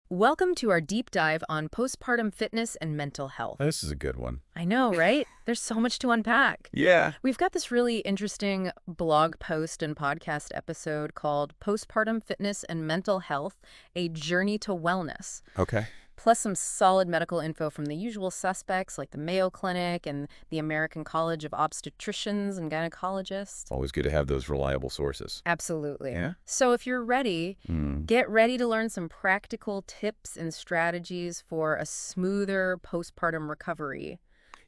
Welcome to our deep dive on postpartum fitness and mental health. This is a good one. I know, right? There's so much to unpack. Yeah. We've got this really interesting blog post and podcast episode called Postpartum Fitness and Mental Health, A Journey to Wellness. Okay. Plus some solid medical info from the usual suspects like the Mayo Clinic and the American College of Obstetricians and Gynecologists. Always good to have those reliable sources. Absolutely. Yeah? So if you're ready, get ready to learn some practical tips and strategies for a smoother postpartum recovery.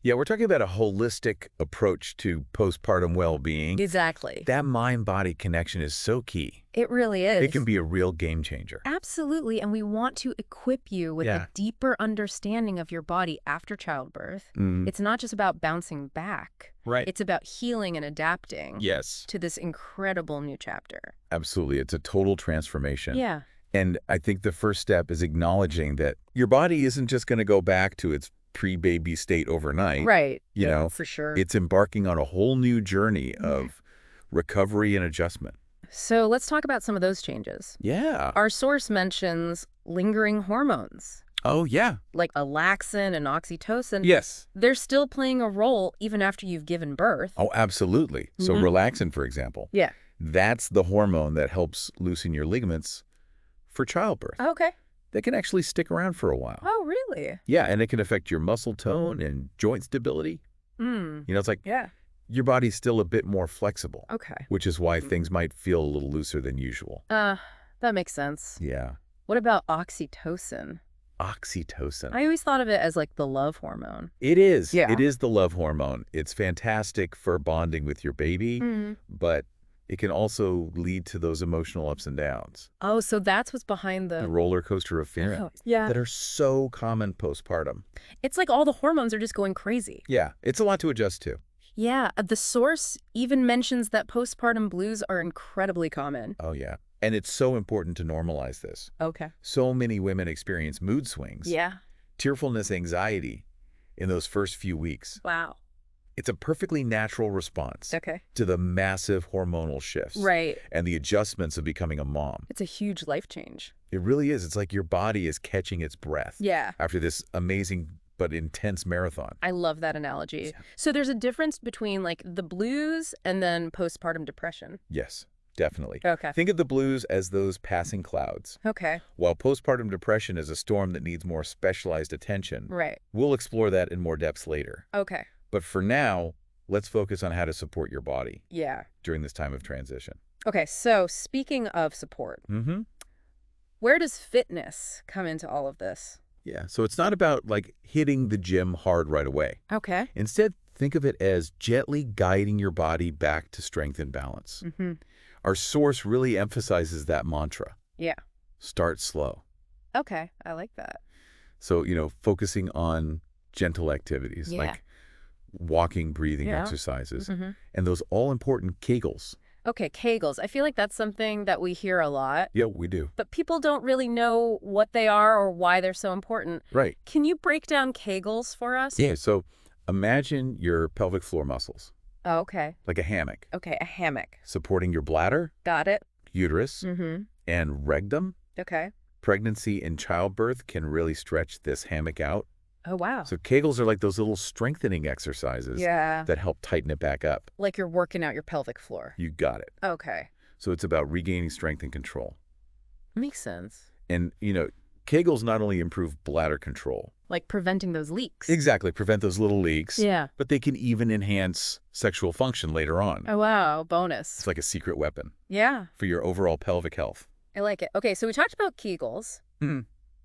Yeah, we're talking about a holistic approach to postpartum well-being. Exactly. That mind-body connection is so key. It really is. It can be a real game changer. Absolutely, and we want to equip you with a deeper understanding of your body after childbirth. It's not just about bouncing back. Right. It's about healing and adapting Yes. to this incredible new chapter. Absolutely. It's a total transformation. Yeah. And I think the first step is acknowledging that your body isn't just going to go back to its pre-baby state overnight. Right. You know, for sure. It's embarking on a whole new journey of recovery and adjustment. So let's talk about some of those changes. Yeah. Our source mentions lingering hormones, Oh, yeah. like alaxin and oxytocin. Yes. They're still playing a role even after you've given birth. Oh, absolutely. So relaxin, for example. Yeah. That's the hormone that helps loosen your ligaments for childbirth. Okay. They can actually stick around for a while. Oh, really? Yeah, and it can affect your muscle tone and joint stability. It's like your body's still a bit more flexible. Okay. Which is why things might feel a little looser than usual. That makes sense. Yeah. What about oxytocin? Oxytocin. I always thought of it as like the love hormone. It is. Yeah. It is the love hormone. It's fantastic for bonding with your baby, but it can also lead to those emotional ups and downs. Oh, so that's what's behind The the... roller coaster of feeling that are so common postpartum. It's like all the hormones are just going crazy. Yeah, it's a lot to adjust to. Yeah, the source even mentions that postpartum blues are incredibly common. Oh, yeah. And it's so important to normalize this. Okay. So many women experience mood swings, Yeah. tearfulness, anxiety in those first few weeks. Wow. It's a perfectly natural response Okay. to the massive hormonal shifts Right. and the adjustments of becoming a mom. It's a huge life change. It really is. It's like your body is catching its breath Yeah. after this amazing but intense marathon. I love that analogy. Yeah. So there's a difference between like the blues and then postpartum depression. Yes, definitely. Okay. Think of the blues as those passing clouds, Okay. while postpartum depression is a storm that needs more specialized attention. Right. We'll explore that in more depth later. Okay. But for now, let's focus on how to support your body Yeah. during this time of transition. Okay, so speaking of support, where does fitness come into all of this? Yeah, so it's not about like hitting the gym hard right away. Okay. Instead, think of it as gently guiding your body back to strength and balance. Our source really emphasizes that mantra. Yeah. Start slow. Okay, I like that. So, focusing on gentle activities like walking, breathing exercises, and those all-important Kegels. Okay, Kegels. I feel like that's something that we hear a lot, Yeah, we do. but people don't really know what they are or why they're so important. Right. Can you break down Kegels for us? Yeah, so imagine your pelvic floor muscles, Oh, okay. like a hammock, Okay, a hammock. supporting your bladder, Got it. uterus, and rectum. Okay. Pregnancy and childbirth can really stretch this hammock out. Oh, wow. So Kegels are like those little strengthening exercises that help tighten it back up. Like you're working out your pelvic floor. You got it. Okay. So it's about regaining strength and control. Makes sense. And, Kegels not only improve bladder control. Like preventing those leaks. Exactly. Prevent those little leaks. Yeah. But they can even enhance sexual function later on. Oh, wow. Bonus. It's like a secret weapon Yeah. for your overall pelvic health. I like it. Okay, so we talked about Kegels.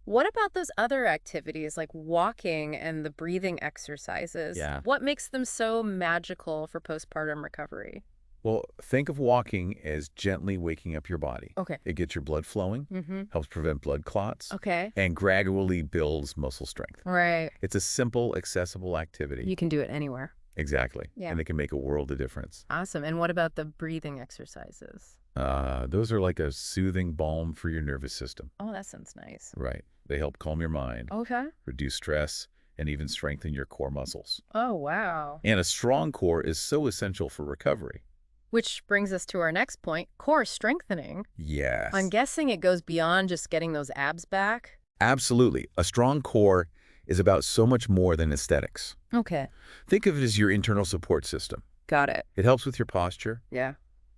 What about those other activities like walking and the breathing exercises? Yeah. What makes them so magical for postpartum recovery? Well, think of walking as gently waking up your body. Okay. It gets your blood flowing, helps prevent blood clots, Okay. and gradually builds muscle strength. Right. It's a simple, accessible activity. You can do it anywhere. Exactly. Yeah. And it can make a world of difference. Awesome. And what about the breathing exercises? Those are like a soothing balm for your nervous system. Oh, that sounds nice. Right. They help calm your mind, Okay. reduce stress, and even strengthen your core muscles. Oh, wow. And a strong core is so essential for recovery. Which brings us to our next point, core strengthening. Yes. I'm guessing it goes beyond just getting those abs back. Absolutely. A strong core is about so much more than aesthetics. Okay. Think of it as your internal support system. Got it. It helps with your posture, Yeah.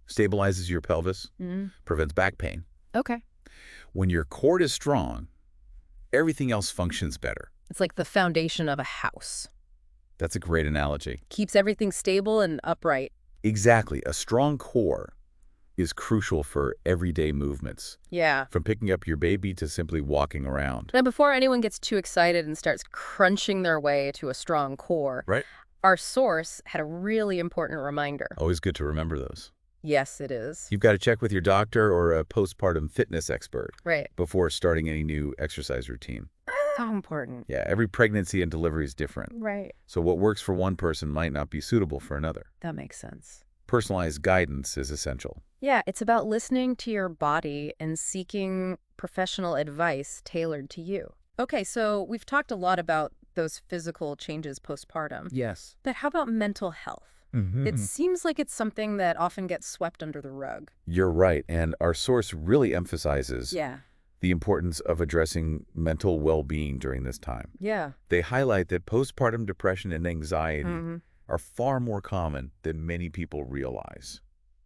stabilizes your pelvis, prevents back pain. Okay. When your core is strong, everything else functions better. It's like the foundation of a house. That's a great analogy. Keeps everything stable and upright. Exactly. A strong core is crucial for everyday movements, Yeah. from picking up your baby to simply walking around. Now, before anyone gets too excited and starts crunching their way to a strong core, Right? our source had a really important reminder. Always good to remember those. Yes, it is. You've got to check with your doctor or a postpartum fitness expert Right. before starting any new exercise routine. So important. Yeah, every pregnancy and delivery is different. Right. So what works for one person might not be suitable for another. That makes sense. Personalized guidance is essential. Yeah, it's about listening to your body and seeking professional advice tailored to you. Okay, so we've talked a lot about those physical changes postpartum. Yes. But how about mental health? It seems like it's something that often gets swept under the rug. You're right, and our source really emphasizes Yeah. the importance of addressing mental well-being during this time. Yeah. They highlight that postpartum depression and anxiety are far more common than many people realize.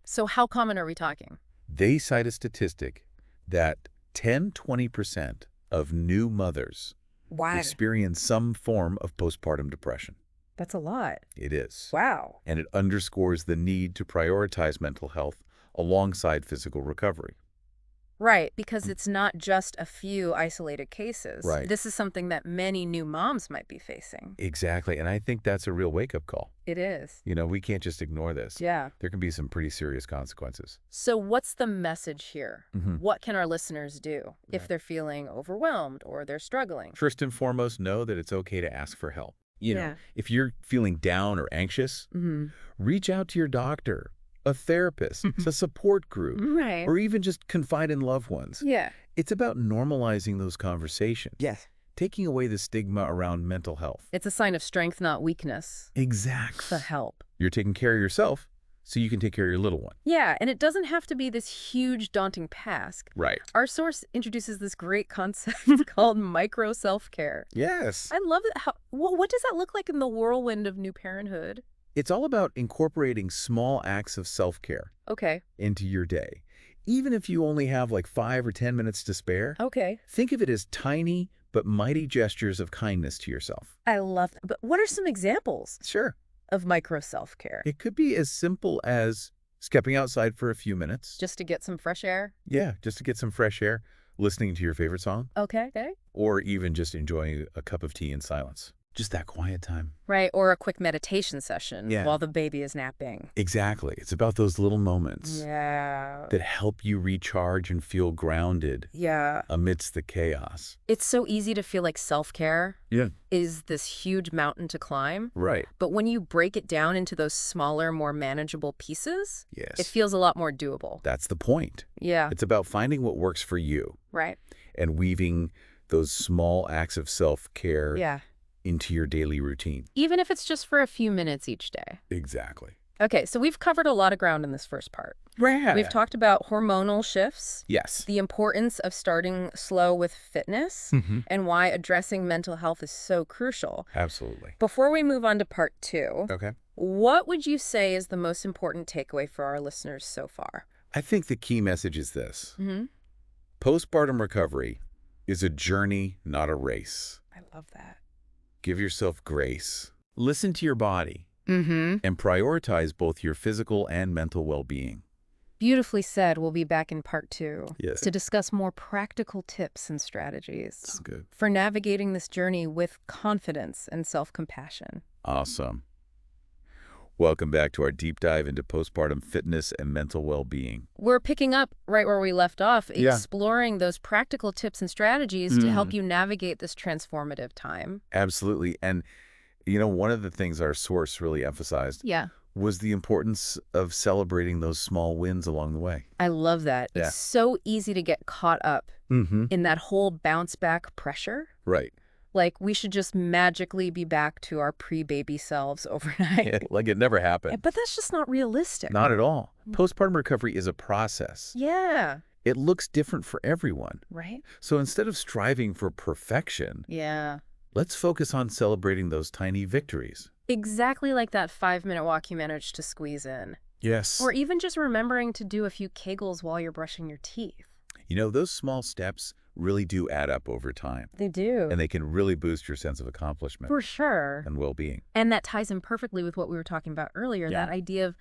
So how common are we talking? They cite a statistic that 10–20% of new mothers experience some form of postpartum depression. That's a lot. It is. Wow. And it underscores the need to prioritize mental health alongside physical recovery. Right, because it's not just a few isolated cases. Right. This is something that many new moms might be facing. Exactly, and I think that's a real wake-up call. It is. You know, we can't just ignore this. Yeah. There can be some pretty serious consequences. So what's the message here? What can our listeners do if they're feeling overwhelmed or they're struggling? First and foremost, know that it's okay to ask for help. You know, if you're feeling down or anxious, reach out to your doctor, a therapist, a support group, Right. or even just confide in loved ones. Yeah. It's about normalizing those conversations. Yes. Taking away the stigma around mental health. It's a sign of strength, not weakness. Exactly. The help. You're taking care of yourself so you can take care of your little one. Yeah, and it doesn't have to be this huge, daunting task. Right. Our source introduces this great concept called micro self-care. Yes. I love it. What does that look like in the whirlwind of new parenthood? It's all about incorporating small acts of self-care into your day. Even if you only have like 5 or 10 minutes to spare, think of it as tiny but mighty gestures of kindness to yourself. I love that. But what are some examples Sure. of micro self-care? It could be as simple as stepping outside for a few minutes. Just to get some fresh air? Yeah, just to get some fresh air, listening to your favorite song. Okay. Or even just enjoying a cup of tea in silence. Just that quiet time. Right, or a quick meditation session Yeah. while the baby is napping. Exactly. It's about those little moments Yeah. that help you recharge and feel grounded Yeah. amidst the chaos. It's so easy to feel like self-care Yeah. is this huge mountain to climb. Right. But when you break it down into those smaller, more manageable pieces, Yes. it feels a lot more doable. That's the point. Yeah. It's about finding what works for you Right. and weaving those small acts of self-care Yeah. into your daily routine. Even if it's just for a few minutes each day. Exactly. Okay, so we've covered a lot of ground in this first part. Right. We've talked about hormonal shifts, Yes. the importance of starting slow with fitness, and why addressing mental health is so crucial. Absolutely. Before we move on to part 2, Okay. what would you say is the most important takeaway for our listeners so far? I think the key message is this. Postpartum recovery is a journey, not a race. I love that. Give yourself grace. Listen to your body. Mm-hmm. And prioritize both your physical and mental well-being. Beautifully said. We'll be back in part 2 Yes. to discuss more practical tips and strategies That's good. for navigating this journey with confidence and self-compassion. Awesome. Welcome back to our deep dive into postpartum fitness and mental well-being. We're picking up right where we left off, Yeah. exploring those practical tips and strategies to help you navigate this transformative time. Absolutely. And, you know, one of the things our source really emphasized was the importance of celebrating those small wins along the way. I love that. Yeah. It's so easy to get caught up in that whole bounce back pressure. Right. Like we should just magically be back to our pre-baby selves overnight. Yeah, like it never happened. But that's just not realistic. Not at all. Postpartum recovery is a process. Yeah. It looks different for everyone. Right? So instead of striving for perfection, Yeah. let's focus on celebrating those tiny victories. Exactly like that 5-minute walk you managed to squeeze in. Yes. Or even just remembering to do a few Kegels while you're brushing your teeth. You know, those small steps really do add up over time, They do. and they can really boost your sense of accomplishment For sure. and well-being. And that ties in perfectly with what we were talking about earlier, that idea of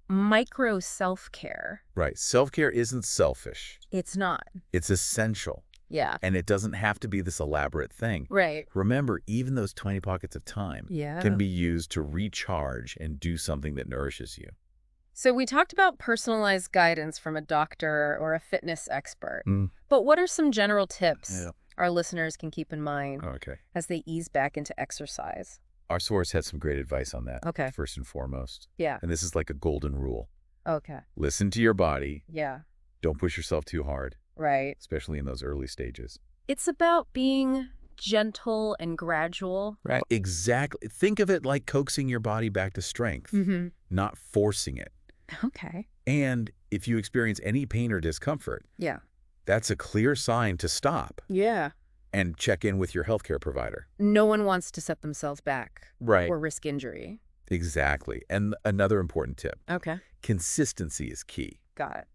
micro self-care. Right. Self-care isn't selfish. It's not. It's essential. Yeah. And it doesn't have to be this elaborate thing. Right. Remember, even those tiny pockets of time can be used to recharge and do something that nourishes you. So we talked about personalized guidance from a doctor or a fitness expert. But what are some general tips our listeners can keep in mind as they ease back into exercise? Our source has some great advice on that, Okay. first and foremost. Yeah. And this is like a golden rule. Okay. Listen to your body. Yeah. Don't push yourself too hard, Right. especially in those early stages. It's about being gentle and gradual. Right. Exactly. Think of it like coaxing your body back to strength, not forcing it. Okay. And if you experience any pain or discomfort, Yeah. that's a clear sign to stop Yeah. and check in with your healthcare provider. No one wants to set themselves back Right. or risk injury. Exactly. And another important tip, Okay. consistency is key. Got it.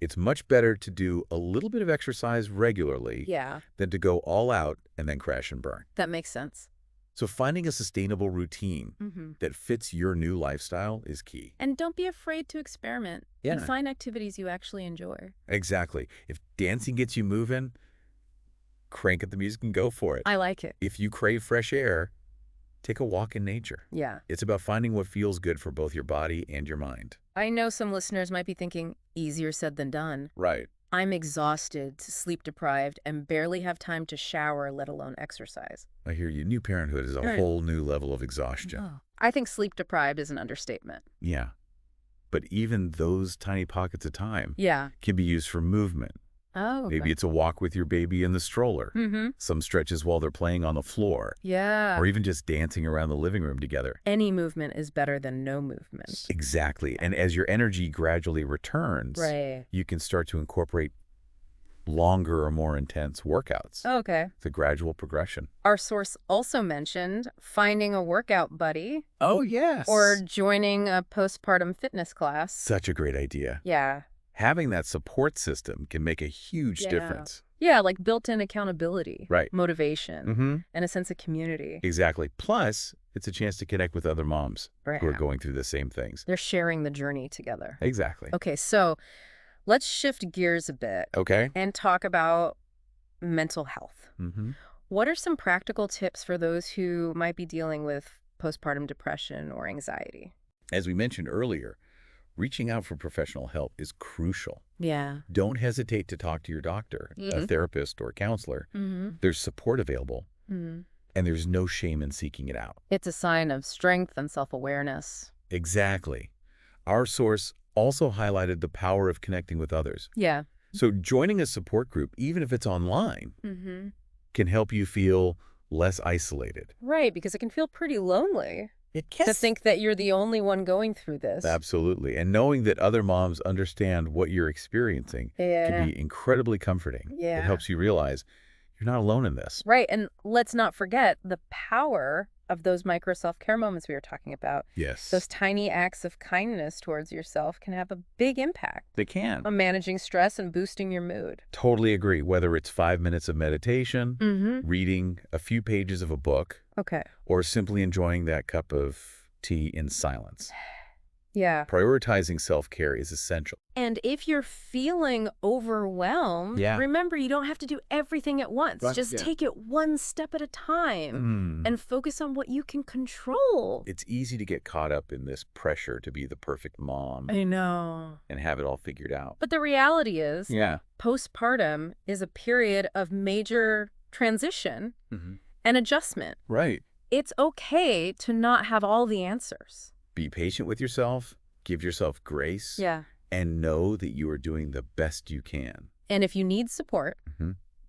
It's much better to do a little bit of exercise regularly Yeah. than to go all out and then crash and burn. That makes sense. So finding a sustainable routine that fits your new lifestyle is key. And don't be afraid to experiment. Yeah. And find activities you actually enjoy. Exactly. If dancing gets you moving, crank up the music and go for it. I like it. If you crave fresh air, take a walk in nature. Yeah. It's about finding what feels good for both your body and your mind. I know some listeners might be thinking, easier said than done. Right. I'm exhausted, sleep deprived, and barely have time to shower, let alone exercise. I hear you. New parenthood is a whole new level of exhaustion. Oh. I think sleep deprived is an understatement. Yeah. But even those tiny pockets of time Yeah. can be used for movement. Oh. Maybe it's a walk with your baby in the stroller. Some stretches while they're playing on the floor. Yeah. Or even just dancing around the living room together. Any movement is better than no movement. Exactly. And as your energy gradually returns, Right. you can start to incorporate longer or more intense workouts. Okay. It's a gradual progression. Our source also mentioned finding a workout buddy. Oh, yes. Or joining a postpartum fitness class. Such a great idea. Yeah. Having that support system can make a huge difference. Yeah, like built-in accountability. Right. Motivation. And a sense of community. Exactly. Plus, it's a chance to connect with other moms who are going through the same things. They're sharing the journey together. Exactly. Okay, so let's shift gears a bit. Okay. And talk about mental health. What are some practical tips for those who might be dealing with postpartum depression or anxiety? As we mentioned earlier, reaching out for professional help is crucial. Yeah. Don't hesitate to talk to your doctor, a therapist, or a counselor. There's support available, and there's no shame in seeking it out. It's a sign of strength and self-awareness. Exactly. Our source also highlighted the power of connecting with others. Yeah. So joining a support group, even if it's online, can help you feel less isolated. Right, because it can feel pretty lonely. It can. To think that you're the only one going through this. Absolutely. And knowing that other moms understand what you're experiencing can be incredibly comforting. Yeah. It helps you realize you're not alone in this. Right. And let's not forget the power of those micro self-care moments we were talking about. Yes. Those tiny acts of kindness towards yourself can have a big impact They can. on managing stress and boosting your mood. Totally agree. Whether it's 5 minutes of meditation, reading a few pages of a book, Okay. or simply enjoying that cup of tea in silence. Yeah. Prioritizing self-care is essential. And if you're feeling overwhelmed, remember you don't have to do everything at once. Just take it one step at a time and focus on what you can control. It's easy to get caught up in this pressure to be the perfect mom. I know. And have it all figured out. But the reality is, postpartum is a period of major transition and adjustment. Right. It's okay to not have all the answers. Be patient with yourself, give yourself grace, Yeah. and know that you are doing the best you can. And if you need support,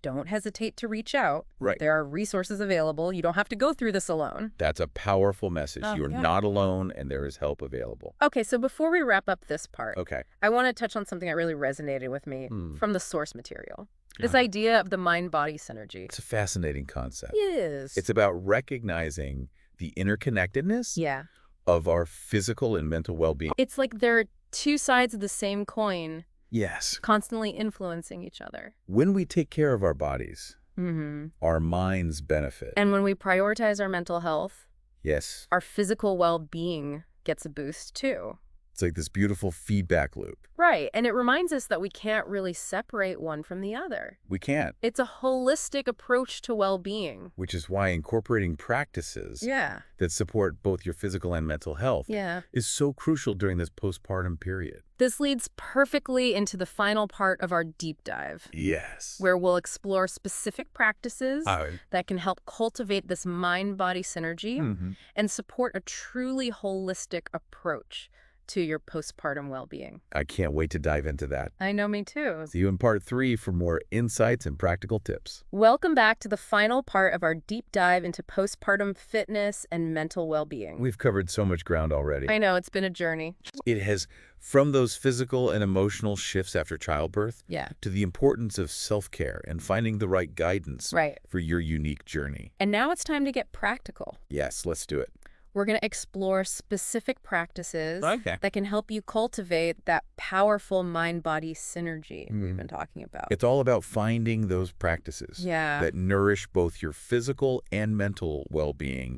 don't hesitate to reach out. Right. There are resources available. You don't have to go through this alone. That's a powerful message. Oh, You're yeah. not alone, and there is help available. Okay, so before we wrap up this part, Okay. I want to touch on something that really resonated with me from the source material. This idea of the mind-body synergy. It's a fascinating concept. It is. It's about recognizing the interconnectedness of our physical and mental well-being. It's like they're two sides of the same coin. Yes. Constantly influencing each other. When we take care of our bodies, our minds benefit. And when we prioritize our mental health, yes, our physical well-being gets a boost too. It's like this beautiful feedback loop. Right, and it reminds us that we can't really separate one from the other. We can't. It's a holistic approach to well-being. Which is why incorporating practices that support both your physical and mental health is so crucial during this postpartum period. This leads perfectly into the final part of our deep dive. Yes. Where we'll explore specific practices that can help cultivate this mind-body synergy and support a truly holistic approach to your postpartum well-being. I can't wait to dive into that. I know, me too. See you in part 3 for more insights and practical tips. Welcome back to the final part of our deep dive into postpartum fitness and mental well-being. We've covered so much ground already. I know, it's been a journey. It has, from those physical and emotional shifts after childbirth to the importance of self-care and finding the right guidance for your unique journey. And now it's time to get practical. Yes, let's do it. We're going to explore specific practices that can help you cultivate that powerful mind-body synergy we've been talking about. It's all about finding those practices that nourish both your physical and mental well-being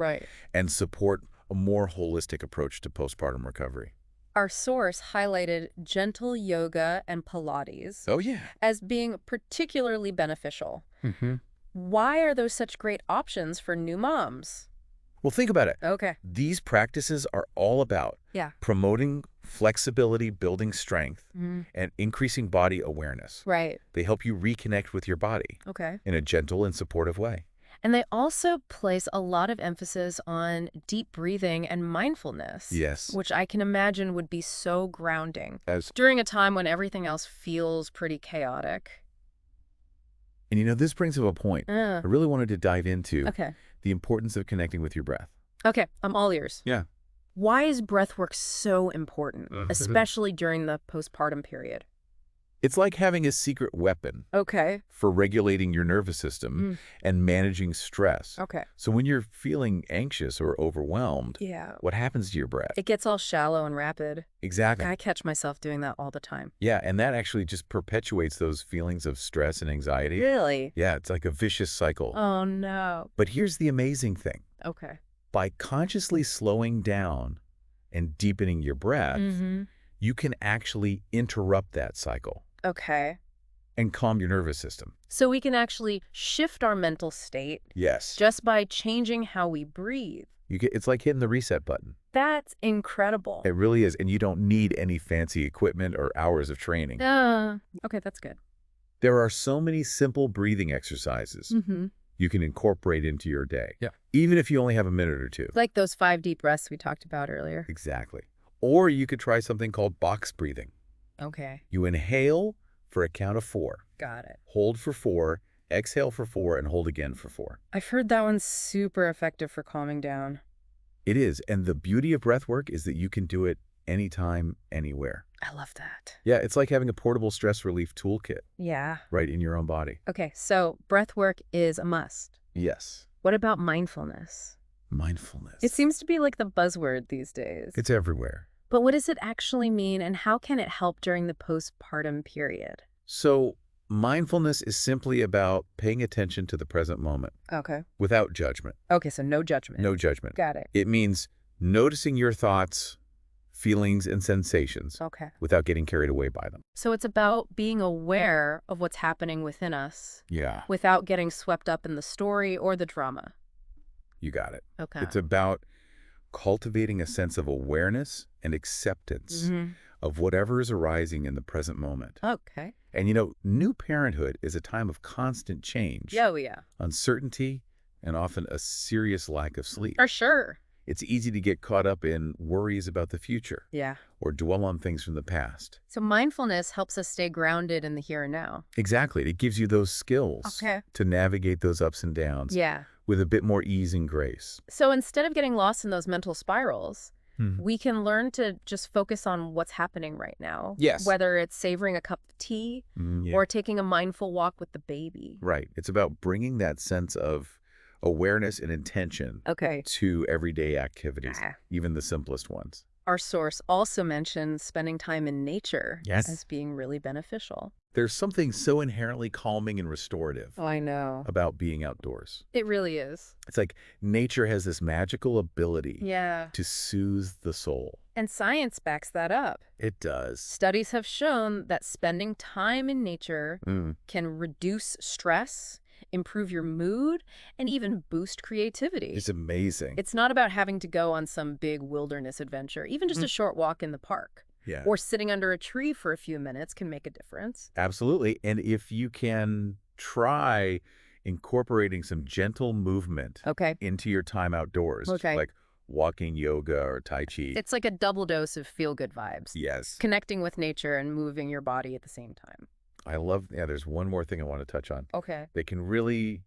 and support a more holistic approach to postpartum recovery. Our source highlighted gentle yoga and Pilates as being particularly beneficial. Why are those such great options for new moms? Well, think about it. Okay. These practices are all about promoting flexibility, building strength, and increasing body awareness. Right. They help you reconnect with your body in a gentle and supportive way. And they also place a lot of emphasis on deep breathing and mindfulness. Yes. Which I can imagine would be so grounding during a time when everything else feels pretty chaotic. And you know, this brings up a point I really wanted to dive into. Okay. The importance of connecting with your breath. Okay, I'm all ears. Yeah. Why is breath work so important, especially during the postpartum period? It's like having a secret weapon for regulating your nervous system and managing stress. So when you're feeling anxious or overwhelmed, what happens to your breath? It gets all shallow and rapid. Exactly. I catch myself doing that all the time. Yeah, and that actually just perpetuates those feelings of stress and anxiety. Really? Yeah, it's like a vicious cycle. Oh, no. But here's the amazing thing. Okay. By consciously slowing down and deepening your breath, you can actually interrupt that cycle. Okay. And calm your nervous system. So we can actually shift our mental state. Yes. Just by changing how we breathe. It's like hitting the reset button. That's incredible. It really is. And you don't need any fancy equipment or hours of training. Okay, that's good. There are so many simple breathing exercises you can incorporate into your day. Yeah. Even if you only have a minute or two. Like those 5 deep breaths we talked about earlier. Exactly. Or you could try something called box breathing. Okay. You inhale for a count of 4. Got it. Hold for 4, exhale for 4, and hold again for 4. I've heard that one's super effective for calming down. It is. And the beauty of breath work is that you can do it anytime, anywhere. I love that. Yeah, it's like having a portable stress relief toolkit. Yeah. Right in your own body. Okay, so breath work is a must. Yes. What about mindfulness? Mindfulness. It seems to be like the buzzword these days. It's everywhere. But what does it actually mean, and how can it help during the postpartum period? So mindfulness is simply about paying attention to the present moment. Okay. Without judgment. Okay, so no judgment. No judgment. Got it. It means noticing your thoughts, feelings, and sensations without getting carried away by them. So it's about being aware of what's happening within us. Yeah. Without getting swept up in the story or the drama. You got it. Okay. It's about cultivating a sense of awareness and acceptance of whatever is arising in the present moment. Okay. And you know, new parenthood is a time of constant change. Oh, yeah. Uncertainty, and often a serious lack of sleep. For sure. It's easy to get caught up in worries about the future. Yeah. Or dwell on things from the past. So mindfulness helps us stay grounded in the here and now. Exactly. It gives you those skills to navigate those ups and downs with a bit more ease and grace. So instead of getting lost in those mental spirals, we can learn to just focus on what's happening right now. Yes. Whether it's savoring a cup of tea or taking a mindful walk with the baby. Right. It's about bringing that sense of awareness and intention to everyday activities, even the simplest ones. Our source also mentions spending time in nature as being really beneficial. There's something so inherently calming and restorative I know. about being outdoors. It really is. It's like nature has this magical ability to soothe the soul. And science backs that up. It does. Studies have shown that spending time in nature can reduce stress, improve your mood, and even boost creativity. It's amazing. It's not about having to go on some big wilderness adventure. Even just a short walk in the park or sitting under a tree for a few minutes can make a difference. Absolutely. And if you can try incorporating some gentle movement into your time outdoors, like walking, yoga, or Tai Chi. It's like a double dose of feel-good vibes. Yes. Connecting with nature and moving your body at the same time. I love, there's one more thing I want to touch on. They can really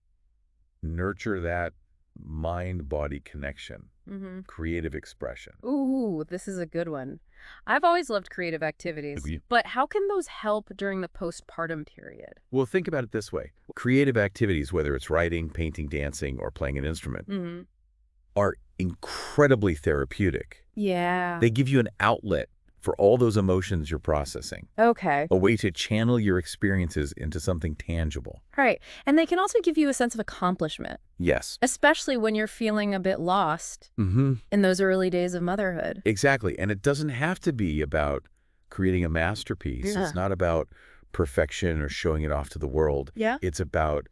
nurture that mind-body connection, creative expression. Ooh, this is a good one. I've always loved creative activities, but how can those help during the postpartum period? Well, think about it this way. Creative activities, whether it's writing, painting, dancing, or playing an instrument, are incredibly therapeutic. Yeah. They give you an outlet for all those emotions you're processing. A way to channel your experiences into something tangible. Right. And they can also give you a sense of accomplishment. Yes. Especially when you're feeling a bit lost in those early days of motherhood. Exactly. And it doesn't have to be about creating a masterpiece. It's not about perfection or showing it off to the world. It's about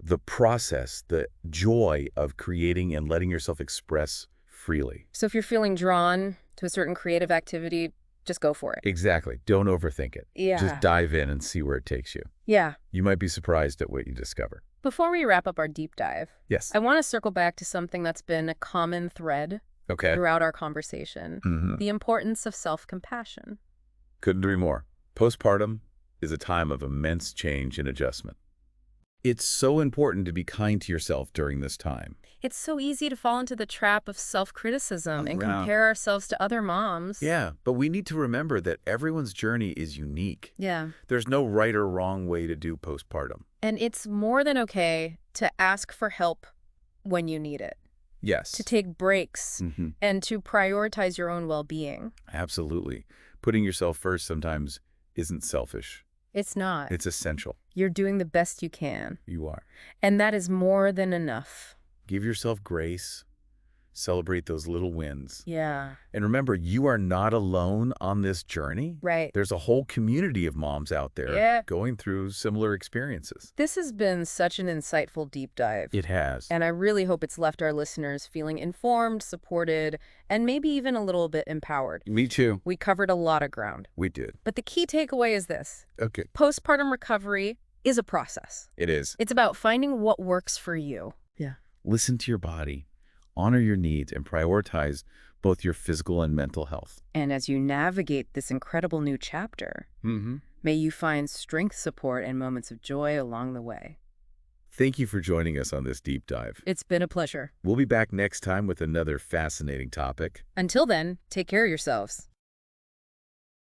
the process, the joy of creating and letting yourself express freely. So if you're feeling drawn to a certain creative activity, just go for it. Exactly. Don't overthink it. Just dive in and see where it takes you. You might be surprised at what you discover. Before we wrap up our deep dive, yes, I want to circle back to something that's been a common thread throughout our conversation, the importance of self-compassion. Couldn't agree more. Postpartum is a time of immense change and adjustment. It's so important to be kind to yourself during this time. It's so easy to fall into the trap of self-criticism and compare ourselves to other moms. Yeah, but we need to remember that everyone's journey is unique. Yeah. There's no right or wrong way to do postpartum. And it's more than okay to ask for help when you need it. Yes. To take breaks and to prioritize your own well-being. Absolutely. Putting yourself first sometimes isn't selfish. It's not. It's essential. You're doing the best you can. You are. And that is more than enough. Give yourself grace. Celebrate those little wins. Yeah. And remember, you are not alone on this journey. Right. There's a whole community of moms out there going through similar experiences. This has been such an insightful deep dive. It has. And I really hope it's left our listeners feeling informed, supported, and maybe even a little bit empowered. Me too. We covered a lot of ground. We did. But the key takeaway is this. Okay. Postpartum recovery is a process. It is. It's about finding what works for you. Yeah. Listen to your body. Honor your needs and prioritize both your physical and mental health. And as you navigate this incredible new chapter, may you find strength, support, and moments of joy along the way. Thank you for joining us on this deep dive. It's been a pleasure. We'll be back next time with another fascinating topic. Until then, take care of yourselves.